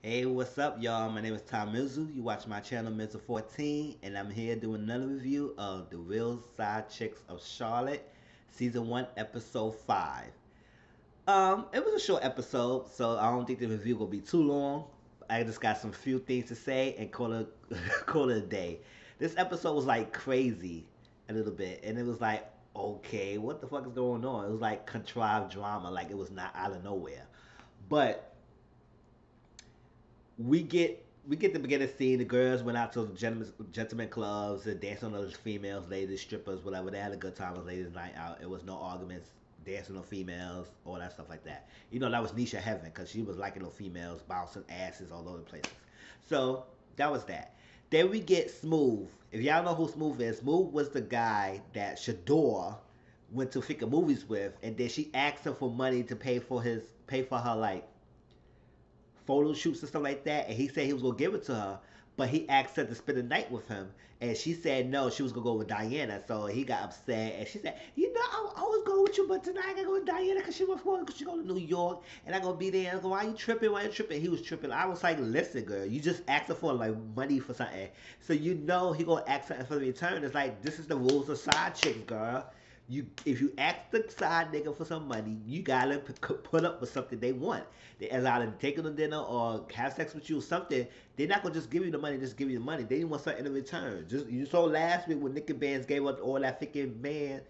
Hey, what's up, y'all? My name is Tom Mizu. You watch my channel, Mizu14, and I'm here doing another review of The Real Side Chicks of Charlotte, Season 1, Episode 5. It was a short episode, so I don't think the review will be too long. I just got some few things to say and call it, call it a day. This episode was like crazy a little bit, and it was like, okay, what the fuck is going on? It was like contrived drama, like it was not out of nowhere. But we get the beginning scene. The girls went out to the gentlemen clubs and danced on those females, ladies, strippers, whatever. They had a good time. It was ladies' night out. It was no arguments, dancing on females, all that stuff like that. You know that was Nisha Heaven because she was liking those females, bouncing asses all over the places. So that was that. Then we get Smooth. If y'all know who Smooth is, Smooth was the guy that Shador went to freaking movies with, and then she asked him for money to pay for her like photo shoots and stuff like that, and he said he was gonna give it to her, but he asked her to spend the night with him, and she said no, she was gonna go with Diana. So he got upset, and she said, you know, I was going with you, but tonight I gotta go with Diana because she was going, because she go to New York, and I gonna be there. And I go, why you tripping? Why you tripping? He was tripping. I was like, listen, girl, you just asked her for like money for something, so you know he gonna ask something for the return. It's like this is the rules of side chicks, girl. If you ask the side nigga for some money, you gotta put up with something they want. They either take them to dinner or have sex with you or something. They're not gonna just give you the money, just give you the money. They want something in return. Just you saw last week when Nicky Bands gave up all that freaking man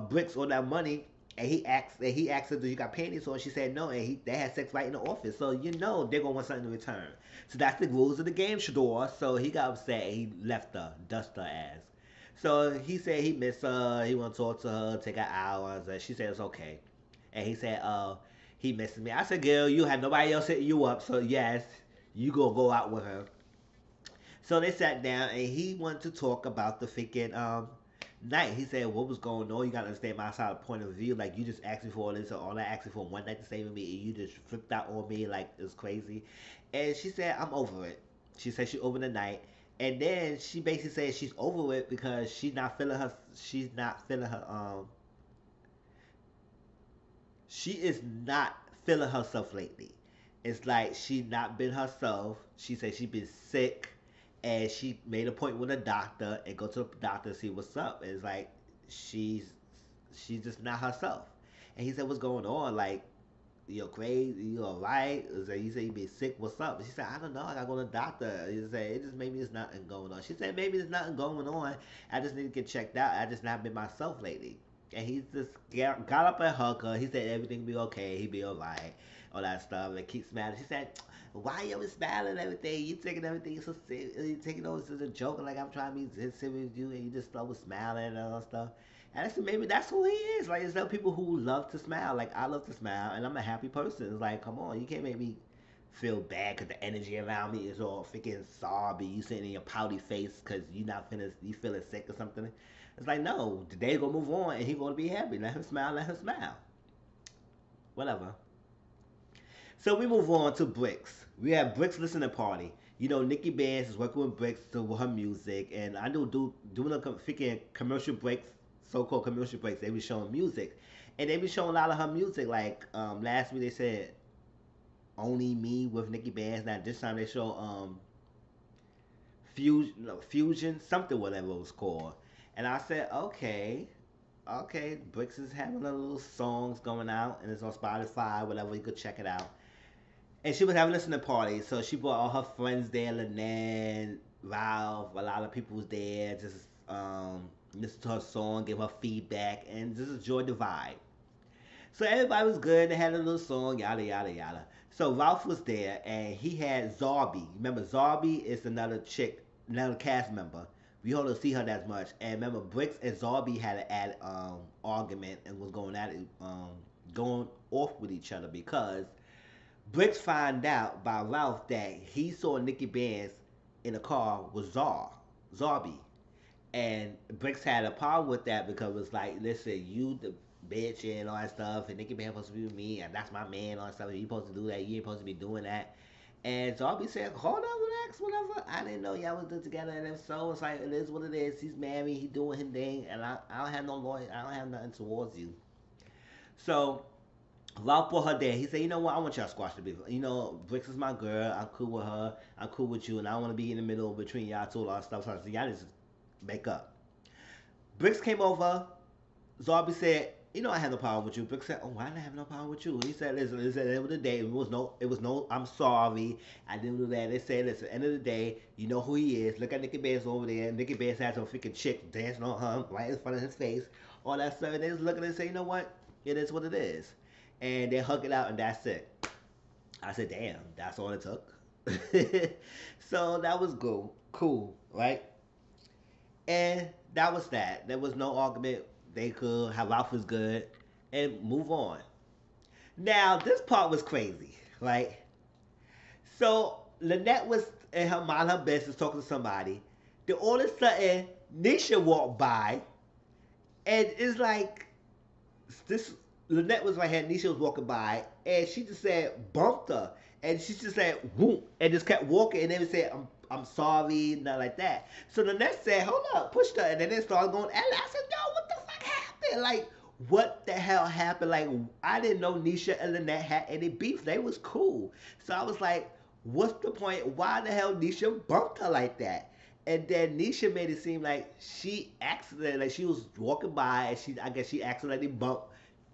bricks, all that money, and he asked her, "Do you got panties on?" She said no, and they had sex right in the office. So you know they're gonna want something in return. So that's the rules of the game, Shador. So he got upset and he left her, dust her ass. So he said he missed her. He want to talk to her, take her hours, and she said it's okay. And he said, he misses me. I said, girl, you had nobody else hitting you up, so yes, you gonna go out with her. So they sat down, and he wanted to talk about the freaking night. He said, what was going on? You gotta understand my side of point of view. Like you just asked me for all this, or all I asked me for one night to stay with me, and you just flipped out on me like it's crazy. And she said, I'm over it. She said she over the night. And then she basically said she's over it because she is not feeling herself lately. It's like she not been herself. She said she been sick, and she made a point with a doctor and go to the doctor to see what's up. And it's like she's she's just not herself. And he said, "What's going on? Like you're crazy, you alright?" He said you been sick, what's up? And she said, I don't know, I gotta go to the doctor. He said, it just maybe there's nothing going on. She said, maybe there's nothing going on. I just need to get checked out. I just not been myself lately. And he just got up and hugged her. He said everything be okay, he be alright, all that stuff, and keep smiling. She said, why you always smiling and everything? You taking everything so serious, you taking it as a joke, like I'm trying to be serious with you, and you just always smiling and all that stuff. And I said, maybe that's who he is. Like, there's some people who love to smile. Like, I love to smile, and I'm a happy person. It's like, come on, you can't make me feel bad because the energy around me is all freaking sobby. You sitting in your pouty face because you feeling sick or something. It's like, no, the day gonna move on, and he gonna be happy. Let him smile, let him smile. Whatever. So we move on to Bricks. We have Bricks listening party. You know, Nikki Bands is working with Bricks to her music, and I know doing a freaking commercial breaks, so-called commercial breaks. They be showing music, and they be showing a lot of her music. Like last week they said "Only Me" with Nikki Bands. Now this time they show Fusion, no, Fusion, something whatever it was called. And I said, okay, okay, Bricks is having a little songs going out, and it's on Spotify, whatever. You could check it out. And she was having a listening party, so she brought all her friends there, Lynette, Ralph, a lot of people was there, just listen to her song, give her feedback, and just enjoy the vibe. So everybody was good, they had a little song, yada yada yada. So Ralph was there, and he had Zarby. Remember, Zarby is another chick, another cast member. We don't see her that much. And remember, Bricks and Zarby had an argument and was going off with each other because Bricks find out by Ralph that he saw Nicky Bands in a car with Zarby. And Bricks had a problem with that because it was like, listen, you the bitch and all that stuff, and Nicky Bands supposed to be with me, and that's my man, all that stuff. You supposed to do that, you ain't supposed to be doing that. And Zarby said, hold on, relax, whatever. I didn't know y'all was together, and if so, it's like, it is what it is. He's married, he doing his thing, and I don't have no lawyer, I don't have nothing towards you. So Ralph brought her there. He said, you know what? I want y'all to squash the beef. You know, Bricks is my girl. I'm cool with her. I'm cool with you. And I don't want to be in the middle between y'all two, all that stuff. So I said, y'all just make up. Bricks came over. Zarby said, you know, I have no problem with you. Brooks said, oh, I didn't have no problem with you. He said, listen, at the end of the day, it was no, I'm sorry. I didn't do that. They said, listen, at the end of the day, you know who he is. Look at Nikki Bears over there. Nikki Bears had some freaking chick dancing on him right in front of his face. All that stuff. And they just look at it and say, you know what? It is what it is. And they hug it out and that's it. I said, damn, that's all it took. So that was cool. Cool, right? And that was that. There was no argument. They could have Ralph was good and move on. Now this part was crazy, right? So Lynette was in her mind her business talking to somebody. Then all of a sudden Nisha walked by and it's like this Lynette was right here, Nisha was walking by, and she just said bumped her. And she just said whoop and just kept walking and then said I'm sorry, nothing like that. So Lynette said, hold up, pushed her, and then they started going, and I said, yo, what the fuck happened? Like, what the hell happened? Like, I didn't know Nisha and Lynette had any beef. They was cool. So I was like, what's the point? Why the hell Nisha bumped her like that? And then Nisha made it seem like she accidentally, like she was walking by and I guess she accidentally bumped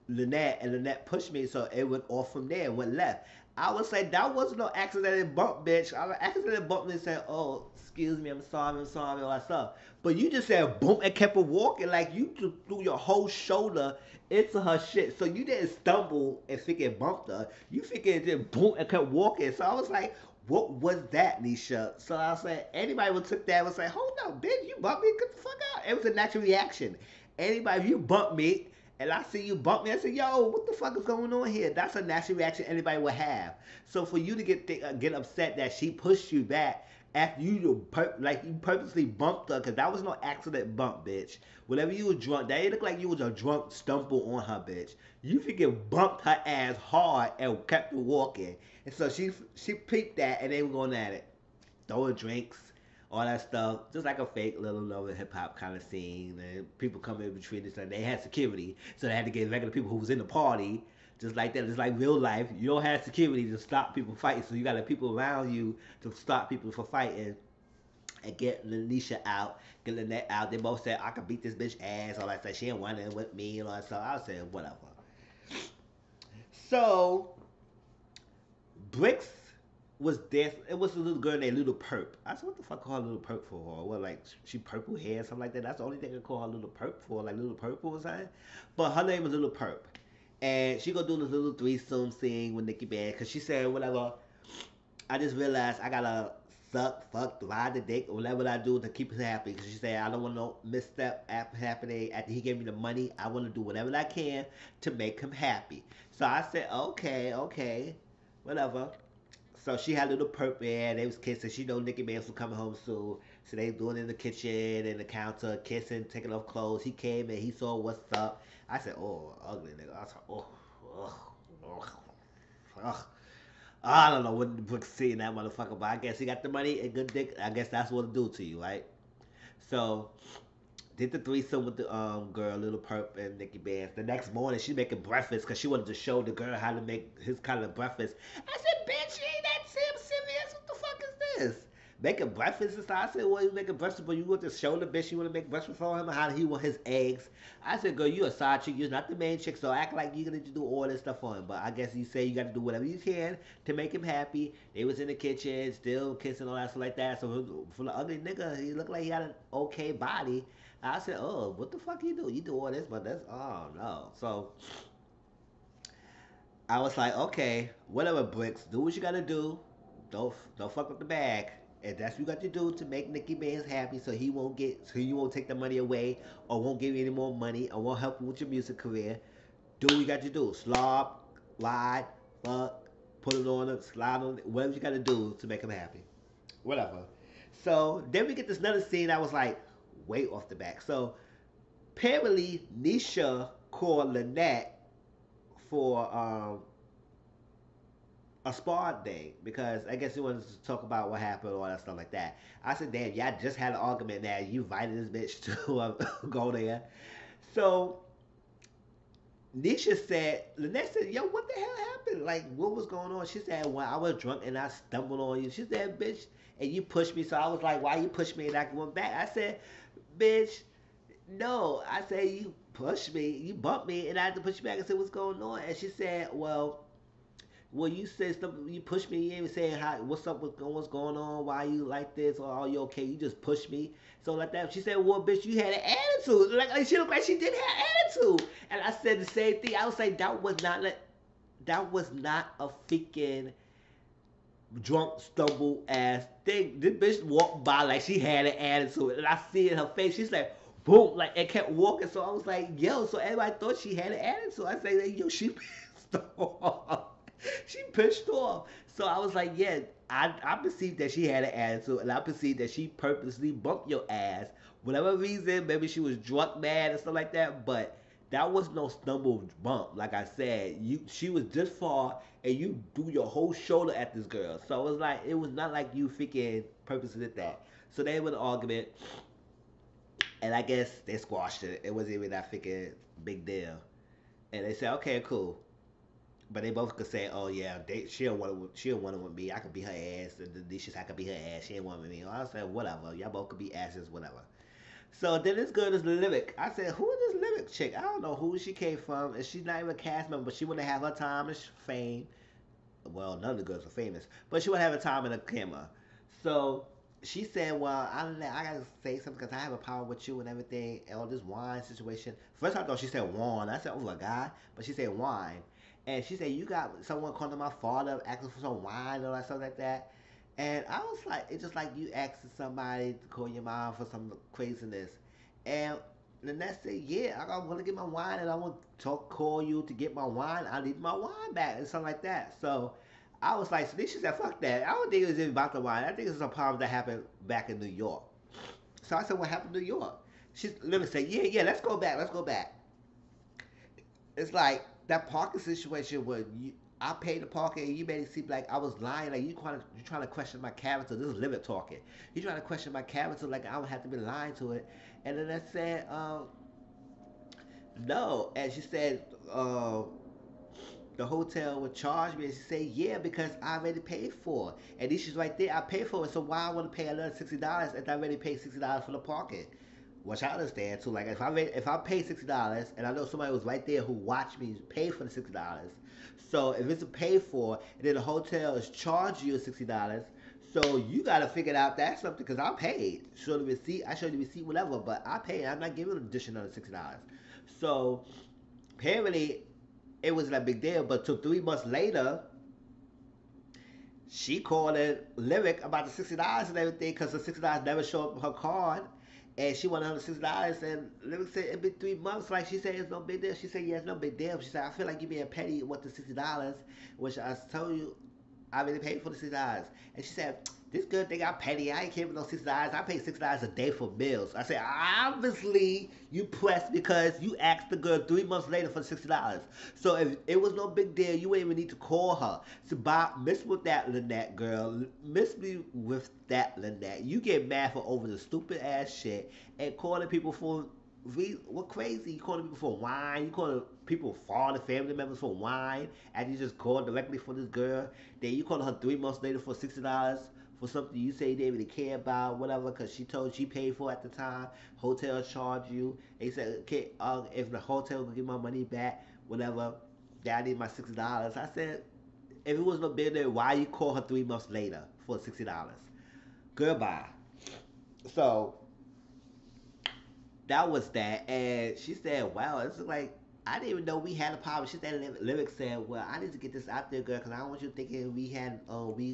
Lynette and Lynette pushed me, so it went off from there and went left. I would say that wasn't no accidental bump, bitch. I accidentally bumped me and said, oh, excuse me, I'm sorry, all that stuff. But you just said boom and kept her walking like you threw your whole shoulder into her shit. So you didn't stumble and think it bumped her. You think it did boom and kept walking. So I was like, what was that, Nisha? So I said, anybody would took that and would say, hold up, bitch, you bumped me, get the fuck out. It was a natural reaction. Anybody, if you bump me, and I see you bump me, I say, yo, what the fuck is going on here? That's a natural reaction anybody would have. So for you to get upset that she pushed you back after you purposely bumped her, because that was no accident bump, bitch. Whenever you was drunk, that ain't look like you was a drunk stumble on her, bitch. You freaking bumped her ass hard and kept her walking. And so she peeped that and they were going at it. Throwing drinks, all that stuff, just like a fake little love and hip hop kind of scene. And people come in between this and they had security, so they had to get regular people who was in the party, just like that. It's like real life. You don't have security to stop people fighting, so you got to people around you to stop people from fighting and get Lanisha out, get Lynette out. They both said I could beat this bitch ass, all that stuff. She ain't wanting with me and all that stuff. I said whatever. So Bricks was there. It was a little girl named Little Perp. I said, what the fuck call her Little Perp for? Or what, like she purple hair, something like that. That's the only thing I call her Little Perp for, like Little Purple or something. But her name was Little Perp, and she gonna do this little threesome thing with Nicki Bad because she said whatever. I just realized I gotta suck, fuck, ride the dick, or whatever I do to keep her happy. Because she said I don't want no misstep happening after he gave me the money. I want to do whatever I can to make him happy. So I said, okay, okay, whatever. So she had a little perp there. They was kissing. She know Nicki Minaj was coming home soon. So they doing it in the kitchen and the counter, kissing, taking off clothes. He came and he saw what's up. I said, oh, ugly nigga. I was like, oh, ugh, ugh, ugh. I don't know what the book seeing that motherfucker, but I guess he got the money and good dick. I guess that's what it'll do to you, right? So did the threesome with the girl, Little Perp and Nikki Bands. The next morning, she making breakfast because she wanted to show the girl how to make his kind of breakfast. I said, bitch, you ain't that Sam serious. What the fuck is this? Making breakfast and stuff. I said, well, you making breakfast, but you want to show the bitch you want to make breakfast for him and how he want his eggs. I said, girl, you a side chick. You're not the main chick, so act like you're going to do all this stuff for him. But I guess you say you got to do whatever you can to make him happy. They was in the kitchen, still kissing, all that stuff like that. So for the ugly nigga, he looked like he had an okay body. I said, oh, what the fuck you do? You do all this, but that's, oh, no. So I was like, okay, whatever, Bricks. Do what you got to do. Don't fuck up the bag. And that's what you got to do to make Nicky Bands happy so you won't take the money away or won't give you any more money or won't help you with your music career. Do what you got to do. Slob, lie, fuck, put it on it, slide on it, whatever you got to do to make him happy. Whatever. So then we get this another scene that was like way off the back. So apparently Nisha called Lynette for a spa day because I guess he wanted to talk about what happened or all that stuff like that. I said, damn, y'all just had an argument now. You invited this bitch to go there. So Nisha said, Lynette said, yo, what the hell happened? Like, what was going on? She said, well, I was drunk and I stumbled on you. She said, bitch, and you pushed me. So I was like, why you pushed me? And I went back. I said, bitch, no. I said, you pushed me, you bumped me, and I had to push you back. I said, what's going on? And she said, well, you said stuff. You pushed me. You ain't even saying how. What's up? What's going on? Why you like this? Or are you okay? You just pushed me. So like that. She said, "Well, bitch, you had an attitude. Like she looked like she did have attitude." And I said the same thing. I was like, that was not like that was not a freaking drunk stumble ass thing. This bitch walked by like she had an attitude, and I see it in her face. She's like, boom, like and kept walking. So I was like, yo. So everybody thought she had an attitude. I say, like, yo, she pissed off. She pissed off. So I was like, yeah. I perceived that she had an attitude, and I perceived that she purposely bumped your ass. Whatever reason, maybe she was drunk, mad, and stuff like that. But that was no stumble bump. Like I said, she was this far, and you do your whole shoulder at this girl. So it was like it was not like you freaking purposely did that. So they had an argument, and I guess they squashed it. It wasn't even that freaking big deal. And they said, okay, cool. But they both could say, "Oh yeah, she don't want it with me. I could be her ass, and the dishes I could be her ass. She didn't want it with me." I said, "Whatever. Y'all both could be asses, whatever." So then this girl is Lyric. I said, "Who is this Lyric chick? I don't know who she came from, and she's not even a cast member. But she want to have her time and fame. Well, none of the girls are famous, but she want to have her time in a camera." So she said, "Well, I gotta say something because I have a power with you and everything, and all this wine situation." First, I thought she said wine. I said, "Oh, a guy," but she said wine. And she said, "You got someone calling my father asking for some wine or like something like that." And I was like, it's just like you asking somebody to call your mom for some craziness. And the next day, yeah, I want to get my wine and I want to call you to get my wine. I need my wine back and something like that. So I was like, so she said, fuck that. I don't think it was even about the wine. I think it's a problem that happened back in New York. So I said, what happened in New York? She literally said, yeah, yeah, let's go back. Let's go back. It's like that parking situation where I paid the parking and you made it seem like I was lying. Like you trying to question my character. This is Limit talking. You trying to question my character like I would have to be lying to it. And then I said, no. And she said, the hotel would charge me. And she said, yeah, because I already paid for it. And this is right there. I paid for it. So why I want to pay another $60 if I already paid $60 for the parking? Which I understand too. Like if I pay $60 and I know somebody was right there who watched me pay for the $60, so if it's a pay for and then the hotel is charging you $60, so you gotta figure it out that's something because I paid. Show the receipt. I showed the receipt, whatever. But I paid. I'm not giving an additional $60. So apparently it was a big deal. But till 3 months later, she called it Lyric about the $60 and everything because the $60 never showed up on her card. And she wanted $160, and Lyric said it'd been 3 months. Like she said, it's no big deal. She said, yeah, it's no big deal. She said, I feel like you being petty with the $60, which I told you I already paid for the $60. And she said, this good thing I petty. I ain't care for no $60. I pay $6 a day for bills. I said, obviously you pressed because you asked the girl 3 months later for $60. So if it was no big deal, you wouldn't even need to call her. So miss with that Lynette girl. Miss me with that Lynette. You get mad for over the stupid ass shit and calling people for what crazy? You calling people for wine? You calling people father family members for wine? And you just called directly for this girl? Then you calling her 3 months later for $60 for something you say you didn't really care about, whatever, because she told she paid for at the time. Hotel charged you. They said, okay, if the hotel will give my money back, whatever, that I need my $60. I said, if it was no big deal, why you call her 3 months later for $60? Goodbye. So that was that. And she said, wow, it's like, I didn't even know we had a problem. She said, Lyric said, well, I need to get this out there, girl, because I don't want you thinking we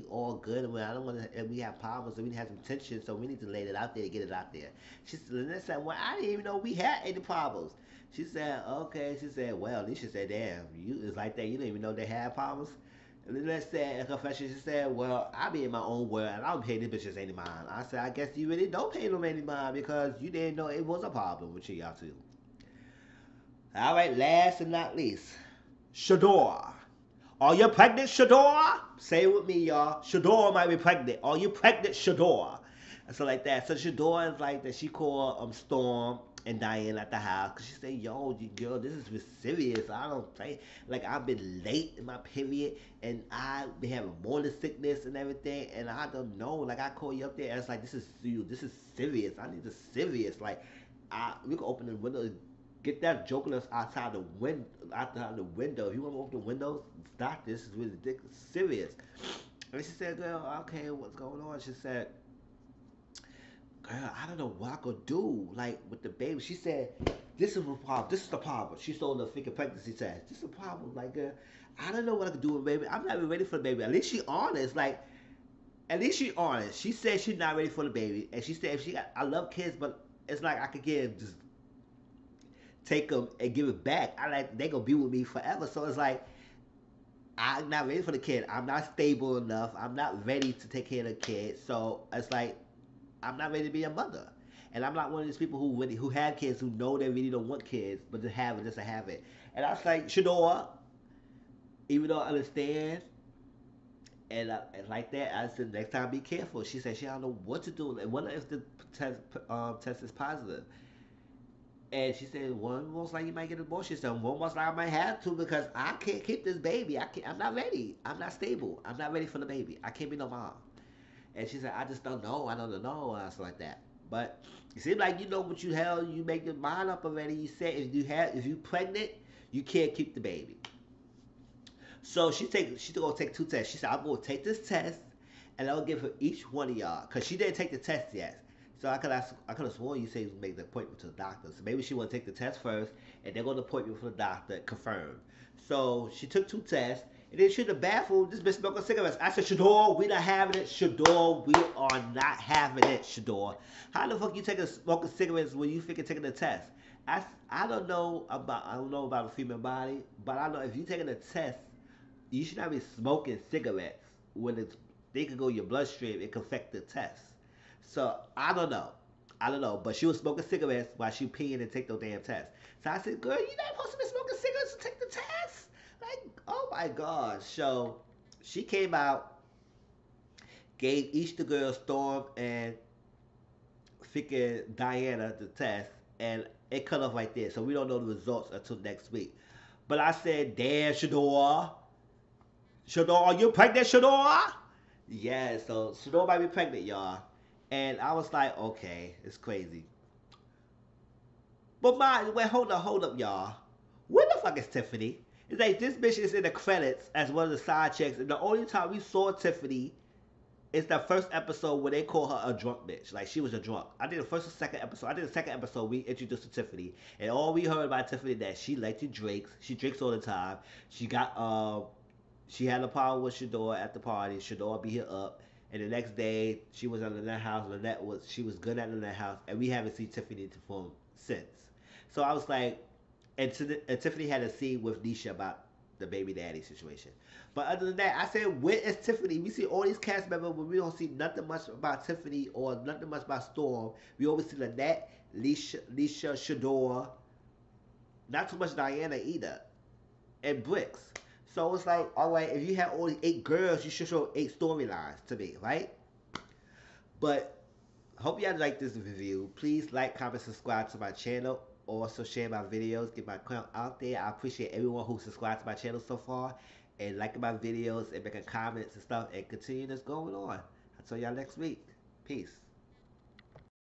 all good. And I don't want to, and we have problems and we have some tension, so we need to lay it out there and get it out there. She said, well, I didn't even know we had any problems. She said, okay. She said, well, Nisha said, damn, you it's like that. You didn't even know they had problems. And then let's say in confession, she said, well, I be in my own world and I don't pay these bitches any mind. I said, I guess you really don't pay them any mind because you didn't know it was a problem with y'all too. All right, last and not least, Shador. Are you pregnant, Shador? Say it with me, y'all. Shador might be pregnant. Are you pregnant, Shador? And so like that. So Shador is like that. She called Storm and Diane at the house because she said, "Yo, you girl, this is serious. I don't play. Like I've been late in my period, and I've been having morning sickness and everything, and I don't know. Like I call you up there, and it's like this is you. This is serious. I need this serious. Like we can open the window." Get that jokerless outside the window. If you want to open the windows, stop this. This is really ridiculous, serious. And she said, "Girl, okay, what's going on?" She said, "Girl, I don't know what I could do, like with the baby." She said, "This is the problem. This is the problem." She told the freaking pregnancy test. This is the problem. Like, girl, I don't know what I could do with baby. I'm not even ready for the baby. At least she honest. Like, at least she honest. She said she's not ready for the baby, and she said if she got, I love kids, but it's like I could give just take them and give it back. I like they gonna be with me forever. So it's like I'm not ready for the kid. I'm not stable enough. I'm not ready to take care of the kid. So it's like I'm not ready to be a mother. And I'm not one of these people who have kids who know they really don't want kids, but to have it just to have it. And I was like, Shador, even though I understand, and like that, I said next time be careful. She said she don't know what to do. And what if the test is positive? And she said, one most likely you might get an abortion. She said, one most likely I might have to because I can't keep this baby. I'm not ready. I'm not stable. I'm not ready for the baby. I can't be no mom. And she said, I just don't know. I don't know. And I was like that. But it seems like you know what you held. You make your mind up already. You said if you pregnant, you can't keep the baby. So she's gonna take two tests. She said, I'm gonna take this test and I'll give her each one of y'all. Cause she didn't take the test yet. So I could have sworn you said you make the appointment to the doctor. So maybe she wanna take the test first and then go to the appointment for the doctor, confirmed. So she took two tests and then she in the bathroom, this bitch smoking cigarettes. I said, Shador, we not having it. Shador, we are not having it, Shador. How the fuck you taking smoking cigarettes when you freaking taking the test? I don't know about the female body, but I know if you taking a test you should not be smoking cigarettes when they could go in your bloodstream. It could affect the test. So I don't know. I don't know. But she was smoking cigarettes while she peeing and take those damn tests. So I said, girl, you not supposed to be smoking cigarettes to take the test? Like, oh my God. So she came out, gave each the girls, Storm and freaking Diana, the test, and it cut off right there. So we don't know the results until next week. But I said, damn, Shador. Shador, are you pregnant, Shador? Yeah, so Shador might be pregnant, y'all. And I was like, okay, it's crazy. But wait, hold up, y'all. Where the fuck is Tiffany? It's like this bitch is in the credits as one of the side chicks, and the only time we saw Tiffany is the first episode where they call her a drunk bitch. Like she was a drunk. I did the first or second episode. I did the second episode. We introduced to Tiffany, and all we heard about Tiffany that she liked to drink. She drinks all the time. She got she had a problem with Shador at the party. Shador beat her up. And the next day, she was at Lynette house. She was good at Lynette house, and we haven't seen Tiffany perform since. So I was like, and Tiffany had a scene with Nisha about the baby daddy situation. But other than that, I said, where is Tiffany? We see all these cast members, but we don't see nothing much about Tiffany or nothing much about Storm. We always see Lynette, Leisha, Shador, not too much Diana either, and Bricks. So it's like, all right, if you have only 8 girls, you should show 8 storylines to me, right? But hope y'all like this review. Please like, comment, subscribe to my channel. Also share my videos, get my content out there. I appreciate everyone who subscribed to my channel so far and liking my videos and making comments and stuff and continue this going on. I'll tell y'all next week. Peace.